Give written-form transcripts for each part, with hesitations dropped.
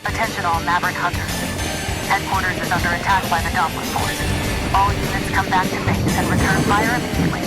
Attention all Maverick hunters. Headquarters is under attack by the Doppler force. All units come back to base and return fire immediately.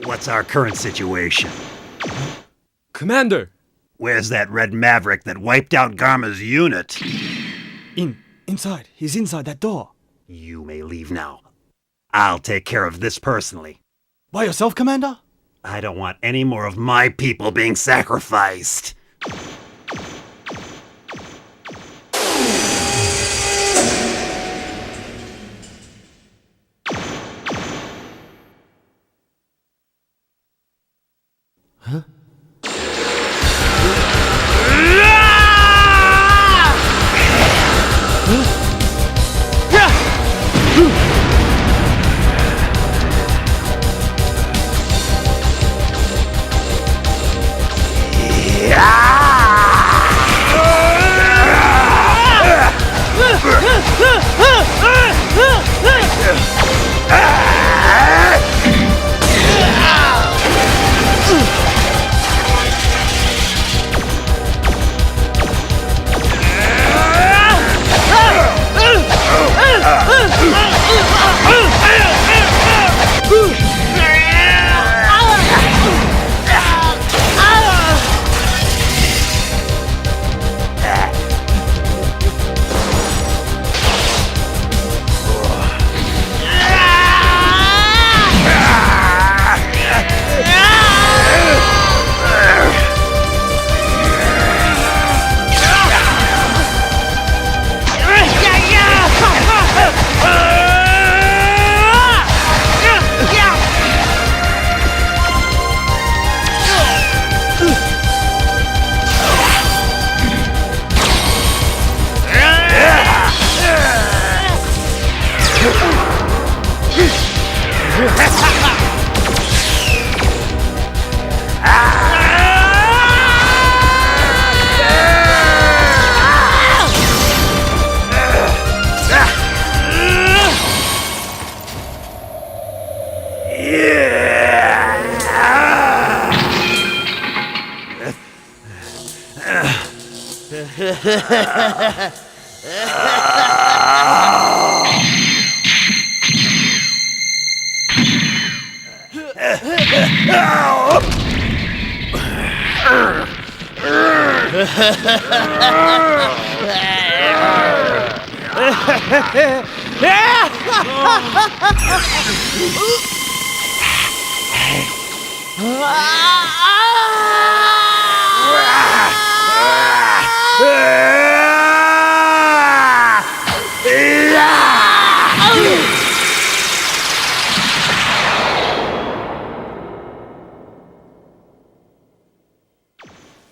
What's our current situation? Commander! Where's that red Maverick that wiped out Garma's unit? Inside. He's inside that door. You may leave now. I'll take care of this personally. By yourself, Commander? I don't want any more of my people being sacrificed. Huh?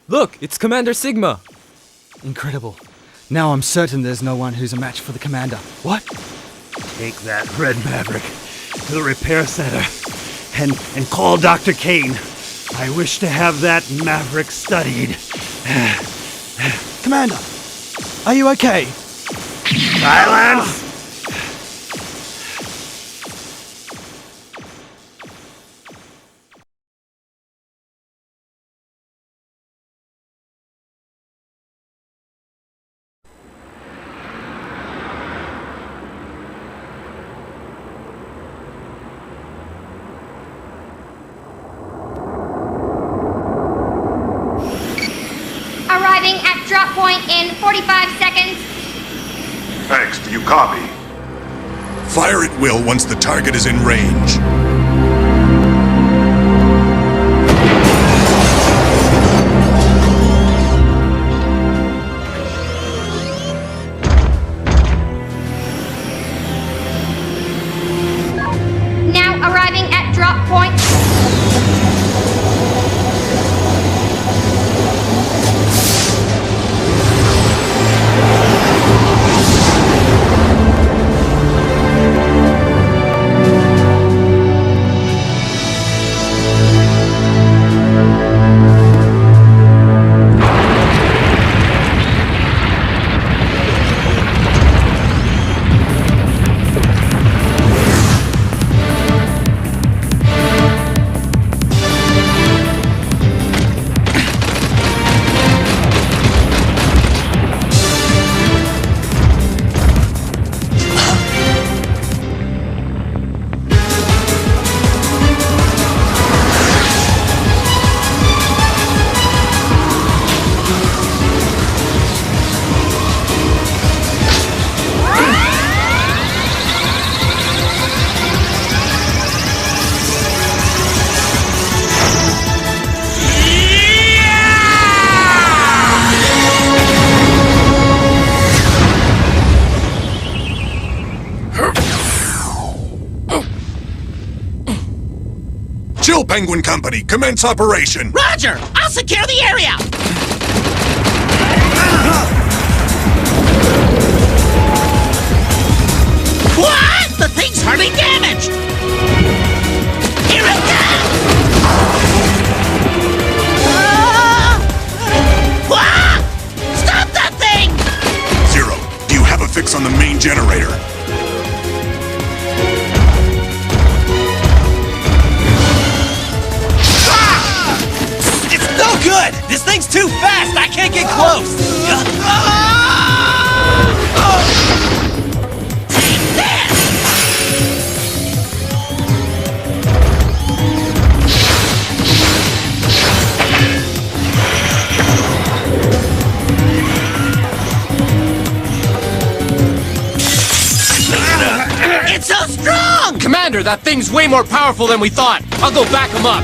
Look, it's Commander Sigma! Incredible. Now I'm certain there's no one who's a match for the Commander. What? Take that red Maverick to the repair center and call Dr. Kane. I wish to have that Maverick studied. Commander, are you okay? Silence! Fire at will once the target is in range. Now arriving at drop point. Penguin Company, commence operation! Roger! I'll secure the area! What? The thing's hardly damaged! Here it comes! What? Stop that thing! Zero, do you have a fix on the main generator? No good! This thing's too fast! I can't get close! Take this! It's so strong! Commander, that thing's way more powerful than we thought. I'll go back him up.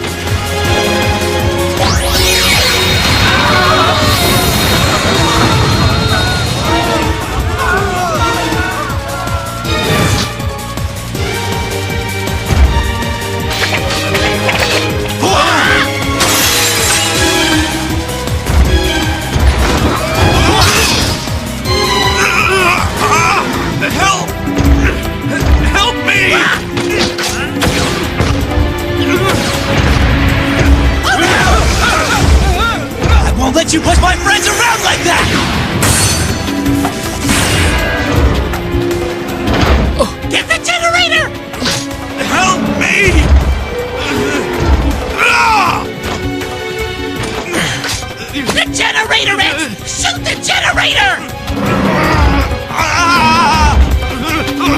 Help me! I won't let you push my friends around like that! Get the generator! Help me! The generator, X! Shoot the generator!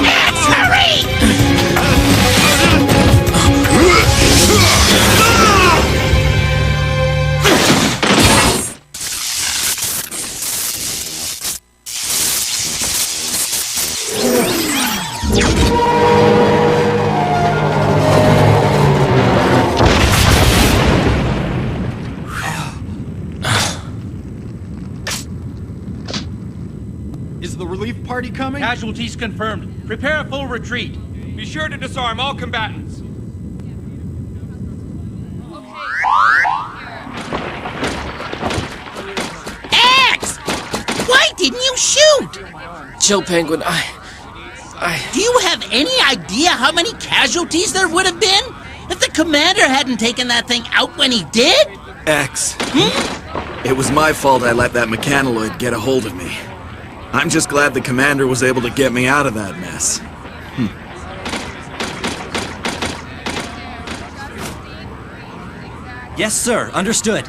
X, hurry! Is the relief party coming? Casualties confirmed. Prepare a full retreat. Be sure to disarm all combatants. X! Why didn't you shoot? Chill, Penguin. Do you have any idea how many casualties there would have been if the commander hadn't taken that thing out when he did? X. It was my fault I let that mechanoloid get a hold of me. I'm just glad the commander was able to get me out of that mess. Yes, sir. Understood.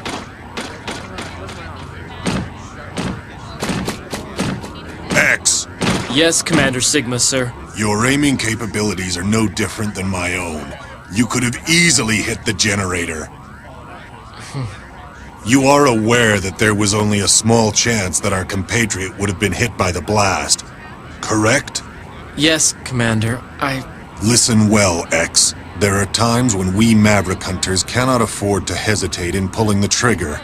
X, Yes, Commander Sigma, sir. your aiming capabilities are no different than my own. You could have easily hit the generator. You are aware that there was only a small chance that our compatriot would have been hit by the blast, correct? Yes, Commander. Listen well, X. There are times when we Maverick hunters cannot afford to hesitate in pulling the trigger.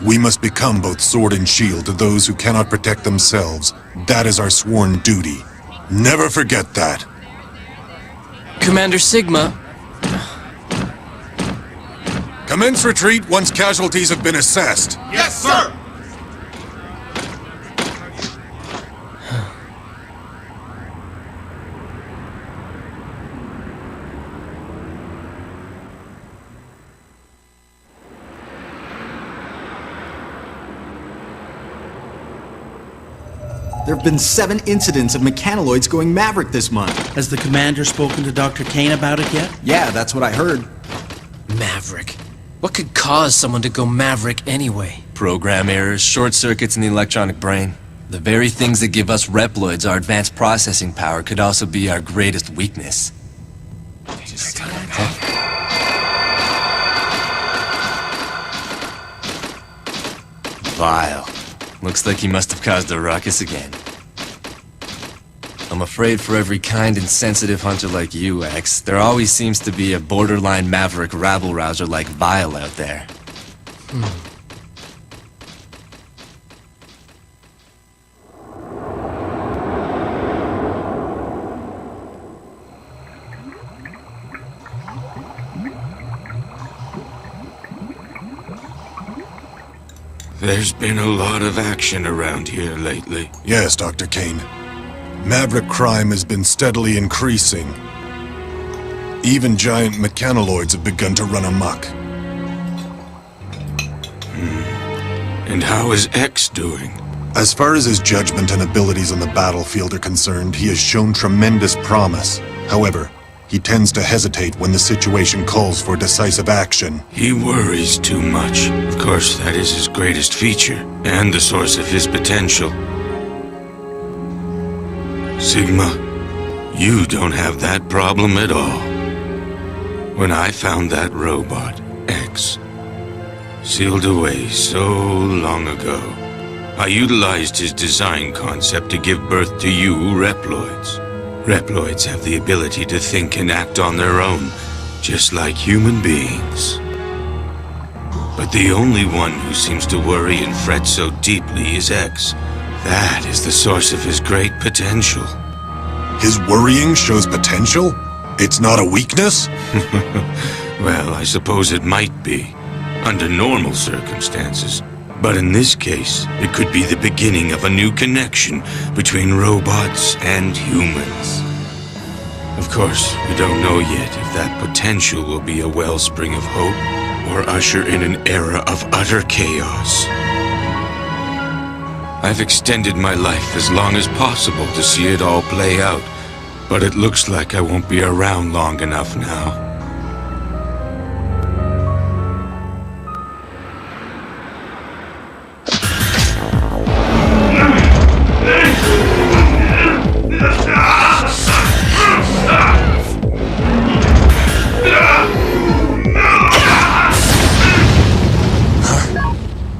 We must become both sword and shield to those who cannot protect themselves. That is our sworn duty. Never forget that. Commander Sigma. Commence retreat once casualties have been assessed. Yes, sir! There have been 7 incidents of mechanoids going Maverick this month. Has the commander spoken to Dr. Kane about it yet? Yeah, that's what I heard. Maverick. What could cause someone to go Maverick anyway? Program errors, short circuits in the electronic brain. The very things that give us Reploids our advanced processing power could also be our greatest weakness. Vile. Looks like he must have caused a ruckus again. I'm afraid for every kind and sensitive hunter like you, X, there always seems to be a borderline Maverick rabble-rouser like Vile out there. There's been a lot of action around here lately. Yes, Dr. Kane. Maverick crime has been steadily increasing. Even giant mechanoids have begun to run amok. And how is X doing? As far as his judgment and abilities on the battlefield are concerned, he has shown tremendous promise. However, he tends to hesitate when the situation calls for decisive action. He worries too much. Of course, that is his greatest feature, and the source of his potential. Sigma, you don't have that problem at all. When I found that robot, X, sealed away so long ago, I utilized his design concept to give birth to you Reploids. Reploids have the ability to think and act on their own, just like human beings. But the only one who seems to worry and fret so deeply is X. That is the source of his great potential. His worrying shows potential? It's not a weakness? Well, I suppose it might be, under normal circumstances. But in this case, it could be the beginning of a new connection between robots and humans. Of course, we don't know yet if that potential will be a wellspring of hope or usher in an era of utter chaos. I've extended my life as long as possible to see it all play out, but it looks like I won't be around long enough now.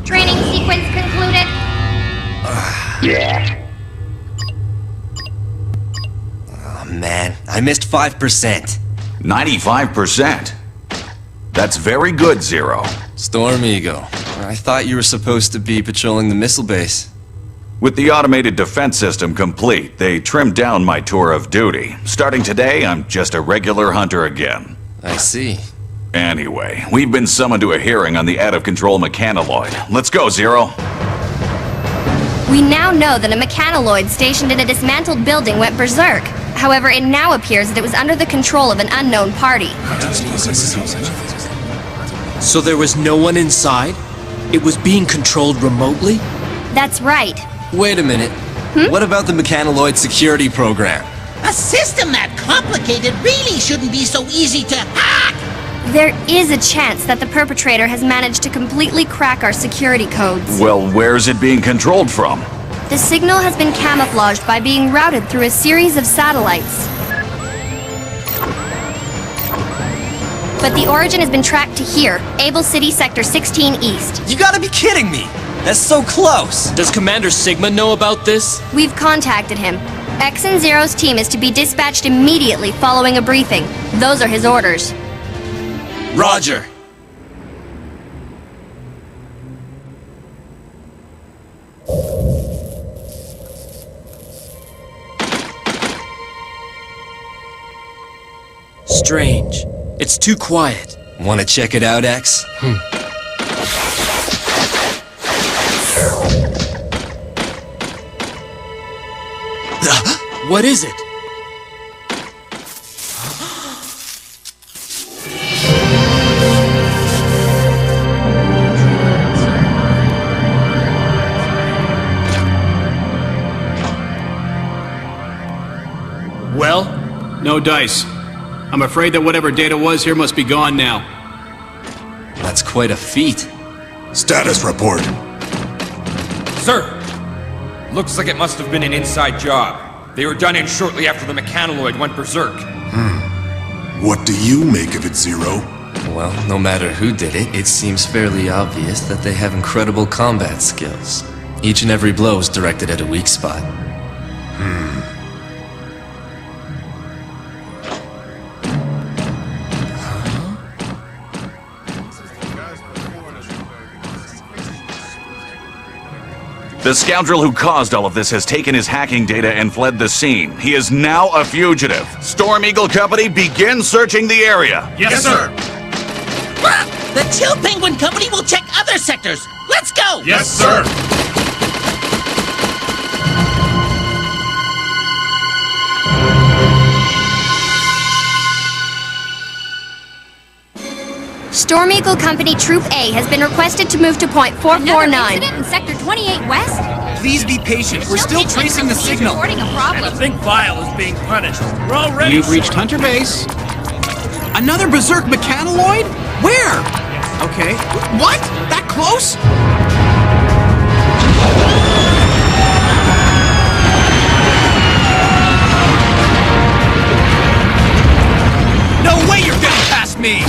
Training sequence concluded. Oh man, I missed 5%. 95%? That's very good, Zero. Storm Ego. I thought you were supposed to be patrolling the missile base. With the automated defense system complete, they trimmed down my tour of duty. Starting today, I'm just a regular hunter again. I see. Anyway, we've been summoned to a hearing on the out-of-control mechanoid. Let's go, Zero. We now know that a mechanoid stationed in a dismantled building went berserk. However, it now appears that it was under the control of an unknown party. So there was no one inside? It was being controlled remotely? That's right. Wait a minute. What about the mechanoid security program? A system that complicated really shouldn't be so easy to hack! There is a chance that the perpetrator has managed to completely crack our security codes. Well, where's it being controlled from? The signal has been camouflaged by being routed through a series of satellites. But the origin has been tracked to here, Able City Sector 16 East. You gotta be kidding me! That's so close! Does Commander Sigma know about this? We've contacted him. X and Zero's team is to be dispatched immediately following a briefing. Those are his orders. Roger. Strange. It's too quiet. Want to check it out, X? What is it? Well? No dice. I'm afraid that whatever data was here must be gone now. That's quite a feat. Status report. Sir! Looks like it must have been an inside job. They were done in shortly after the mechanoloid went berserk. What do you make of it, Zero? Well, no matter who did it, it seems fairly obvious that they have incredible combat skills. Each and every blow is directed at a weak spot. The scoundrel who caused all of this has taken his hacking data and fled the scene. He is now a fugitive. Storm Eagle Company, begin searching the area. Yes, sir! The Chill Penguin Company will check other sectors. Let's go! Yes, sir! Storm Eagle Company Troop A has been requested to move to point 449. Another incident in Sector 28 West? Please be patient. We're still tracing the signal. Reporting a problem. I think Vile is being punished. We're already... You've reached Hunter Base. Another berserk mechanoloid? Where? Okay. What? That close? No way you're getting past me!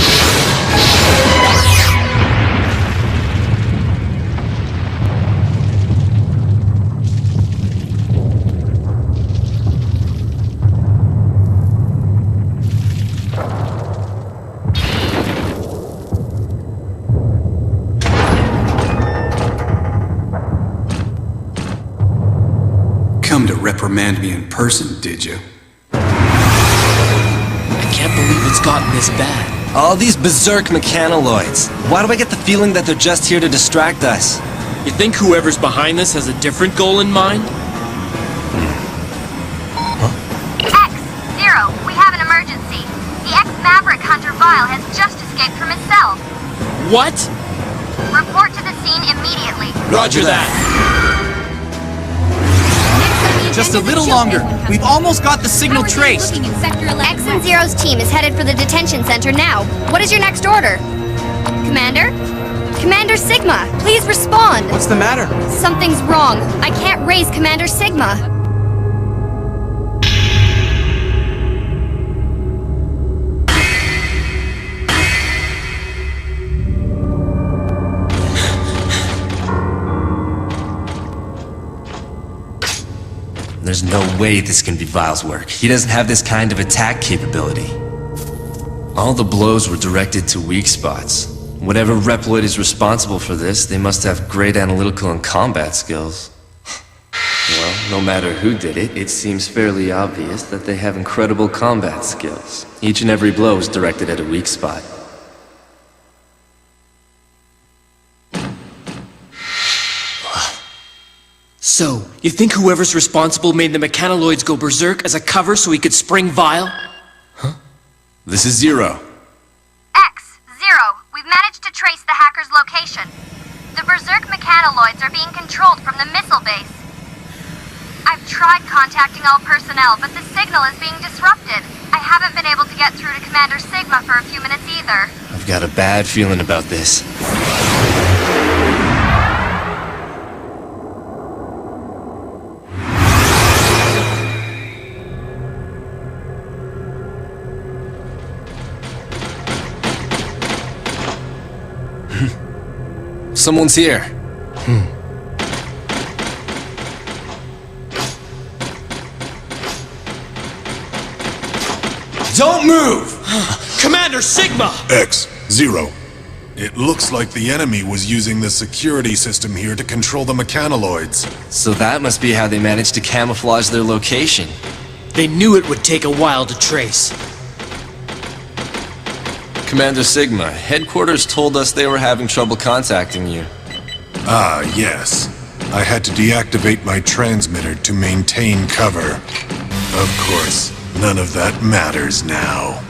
Come to reprimand me in person, did you? I can't believe it's gotten this bad. All these berserk mechanoloids. Why do I get the feeling that they're just here to distract us? You think whoever's behind this has a different goal in mind? X, Zero, we have an emergency. The ex-Maverick hunter Vile has just escaped from his cell. What? Report to the scene immediately. Roger that. Just a little longer. We've almost got the signal traced. X and Zero's team is headed for the detention center now. What is your next order? Commander? Commander Sigma, please respond. What's the matter? Something's wrong. I can't raise Commander Sigma. There's no way this can be Vile's work. He doesn't have this kind of attack capability. All the blows were directed to weak spots. Whatever Reploid is responsible for this, they must have great analytical and combat skills. Well, no matter who did it, it seems fairly obvious that they have incredible combat skills. Each and every blow is directed at a weak spot. So, you think whoever's responsible made the mechanoloids go berserk as a cover so he could spring Vile? Huh? This is Zero. X, Zero, we've managed to trace the hacker's location. The berserk mechanoloids are being controlled from the missile base. I've tried contacting all personnel, but the signal is being disrupted. I haven't been able to get through to Commander Sigma for a few minutes either. I've got a bad feeling about this. Someone's here. Don't move! Commander Sigma! X, Zero. It looks like the enemy was using the security system here to control the mechanoloids. So that must be how they managed to camouflage their location. They knew it would take a while to trace. Commander Sigma, headquarters told us they were having trouble contacting you. Ah, yes. I had to deactivate my transmitter to maintain cover. Of course, none of that matters now.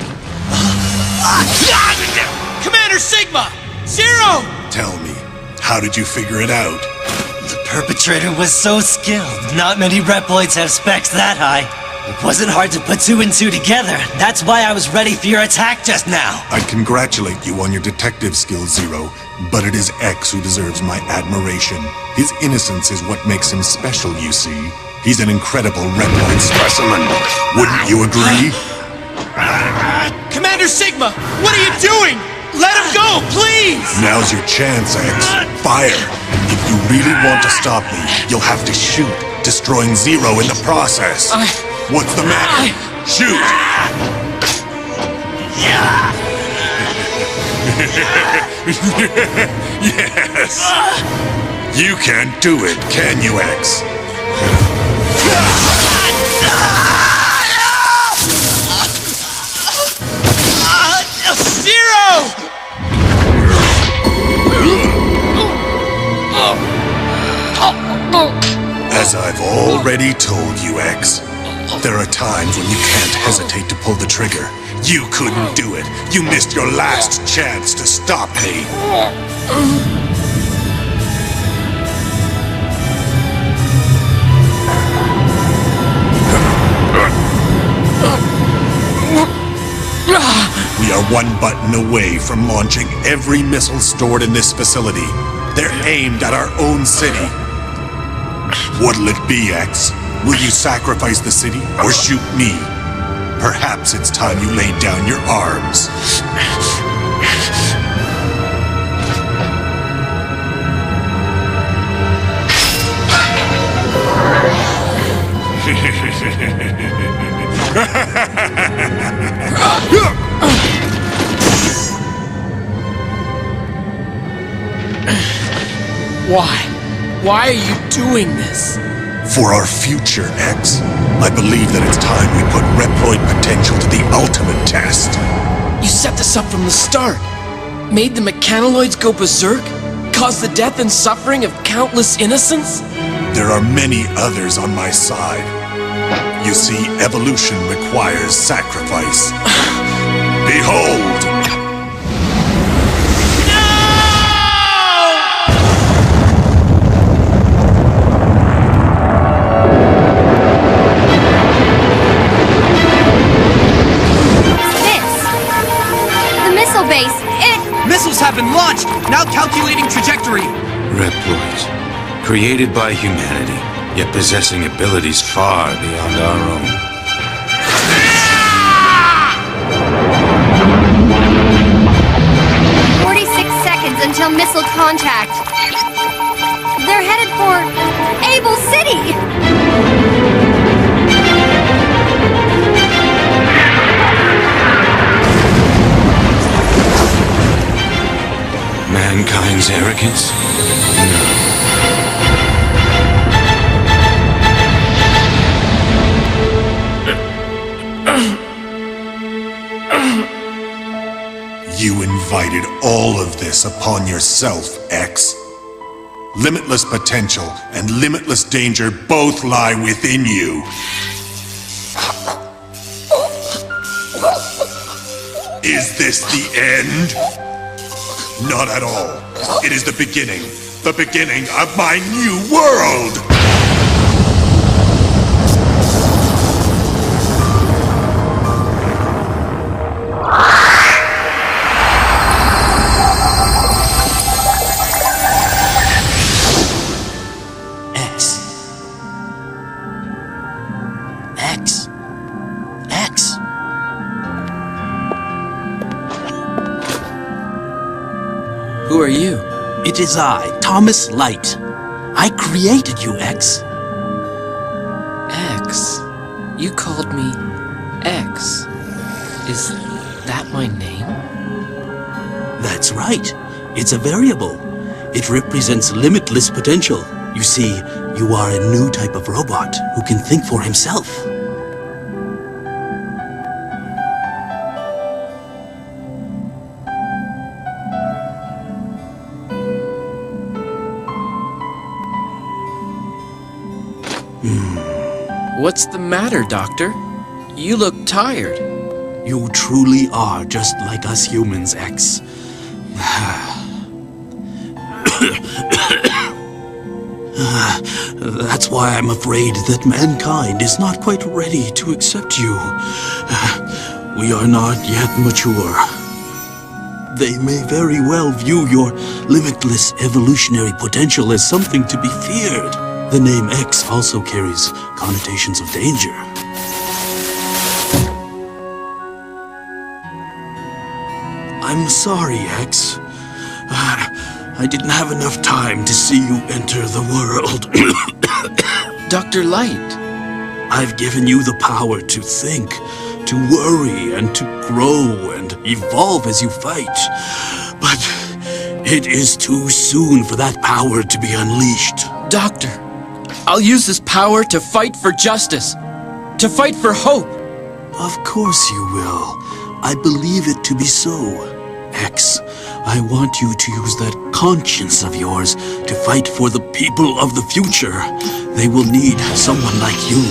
Commander Sigma! Zero! Tell me, how did you figure it out? The perpetrator was so skilled. Not many Reploids have specs that high. It wasn't hard to put 2 and 2 together. That's why I was ready for your attack just now. I congratulate you on your detective skills, Zero, but it is X who deserves my admiration. His innocence is what makes him special, you see. He's an incredible Reploid specimen. Wouldn't you agree? Commander Sigma, what are you doing? Let him go, please! Now's your chance, X. Fire. If you really want to stop me, you'll have to shoot, destroying Zero in the process. What's the matter? Shoot! Yes! You can't do it, can you, X? Zero! As I've already told you, X, there are times when you can't hesitate to pull the trigger. You couldn't do it. You missed your last chance to stop me. We are one button away from launching every missile stored in this facility. They're aimed at our own city. What'll it be, X? Will you sacrifice the city or shoot me? Perhaps it's time you laid down your arms. Why? Why are you doing this? For our future, X. I believe that it's time we put Reploid potential to the ultimate test. You set this up from the start. Made the mechanoloids go berserk? Caused the death and suffering of countless innocents? There are many others on my side. You see, evolution requires sacrifice. Behold! Missiles have been launched! Now calculating trajectory! Reploids, created by humanity, yet possessing abilities far beyond our own. 46 seconds until missile contact. They're headed for Able City! Mankind's arrogance? You invited all of this upon yourself, X. Limitless potential and limitless danger both lie within you. Is this the end? Not at all. It is the beginning of my new world! Who are you? It is I, Thomas Light. I created you, X. X? You called me X. Is that my name? That's right. It's a variable. It represents limitless potential. You see, you are a new type of robot who can think for himself. What's the matter, Doctor? You look tired. You truly are just like us humans, X. That's why I'm afraid that mankind is not quite ready to accept you. We are not yet mature. They may very well view your limitless evolutionary potential as something to be feared. The name X also carries connotations of danger. I'm sorry, X. I didn't have enough time to see you enter the world. Dr. Light. I've given you the power to think, to worry, and to grow and evolve as you fight. But it is too soon for that power to be unleashed. Doctor, I'll use this power to fight for justice, to fight for hope. Of course you will. I believe it to be so. X, I want you to use that conscience of yours to fight for the people of the future. They will need someone like you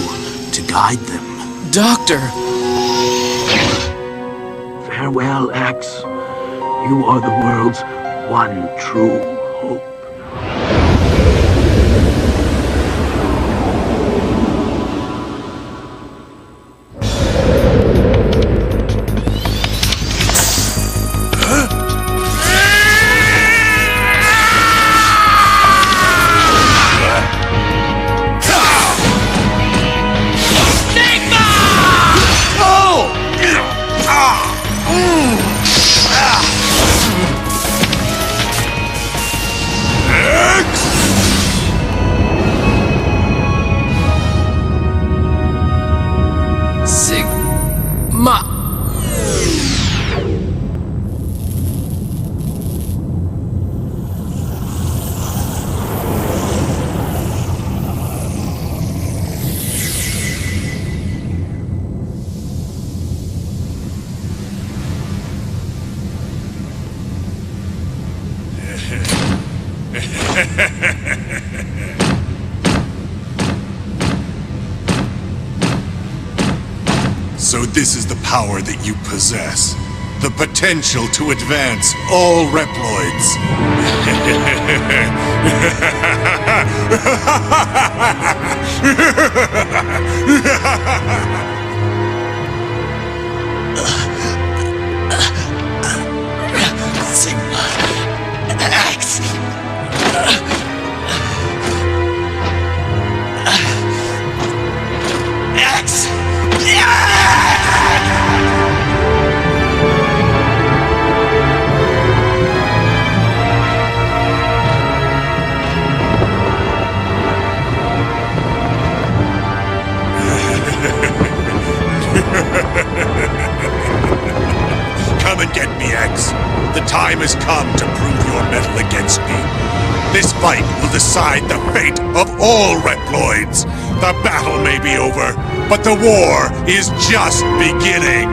to guide them. Doctor! Farewell, X. You are the world's one true hope. So this is the power that you possess. The potential to advance all Reploids. Sigma X. X. Come and get me, X. The time has come to prove your mettle against me. This fight will decide the fate of all Reploids. The battle may be over, but the war is just beginning.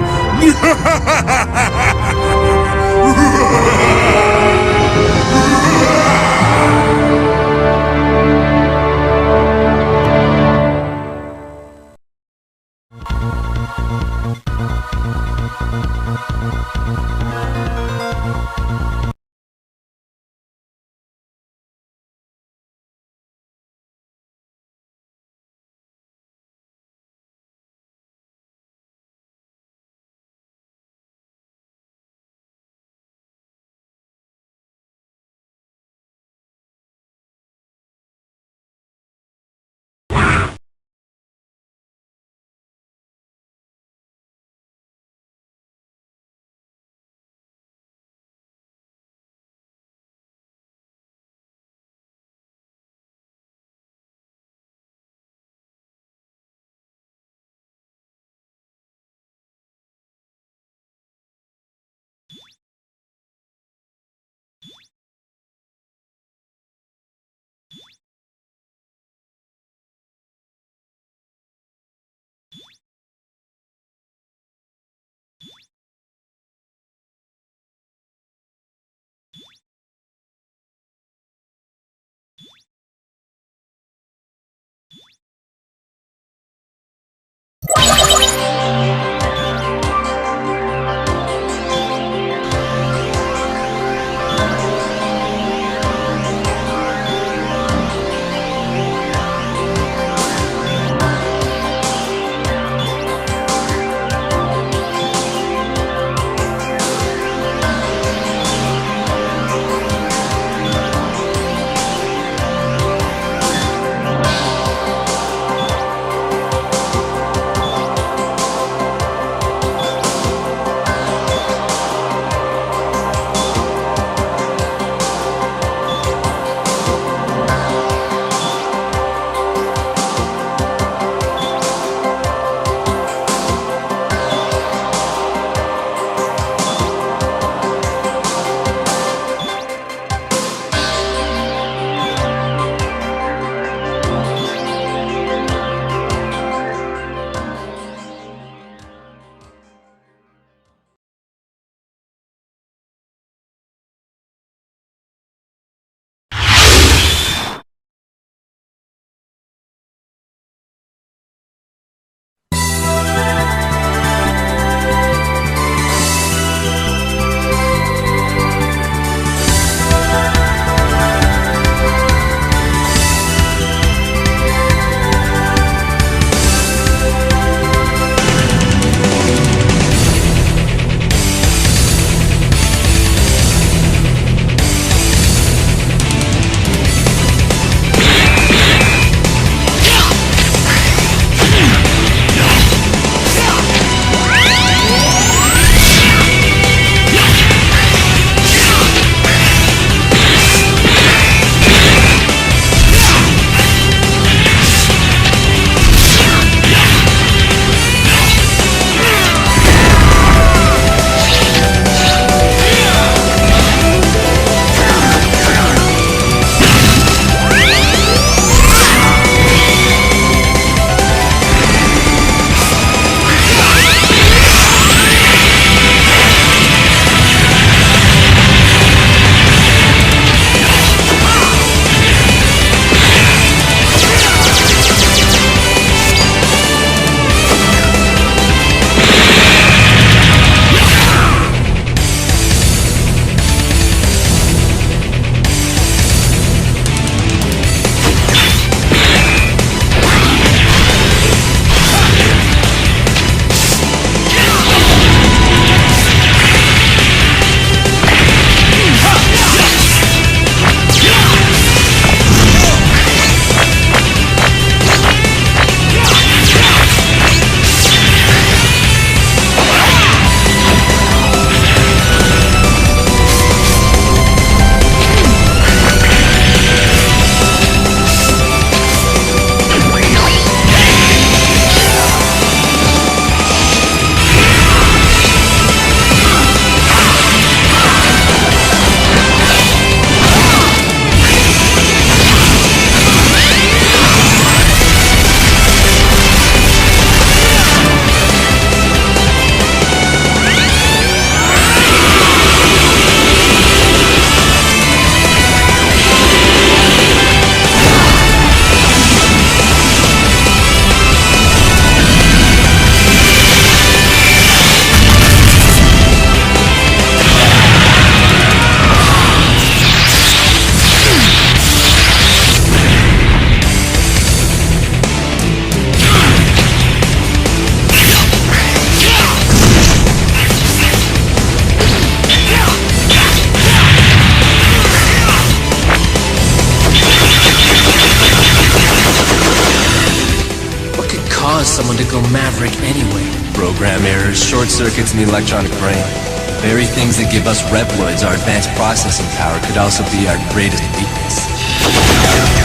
someone to go Maverick anyway? Program errors, short circuits in the electronic brain. The very things that give us Reploids our advanced processing power could also be our greatest weakness.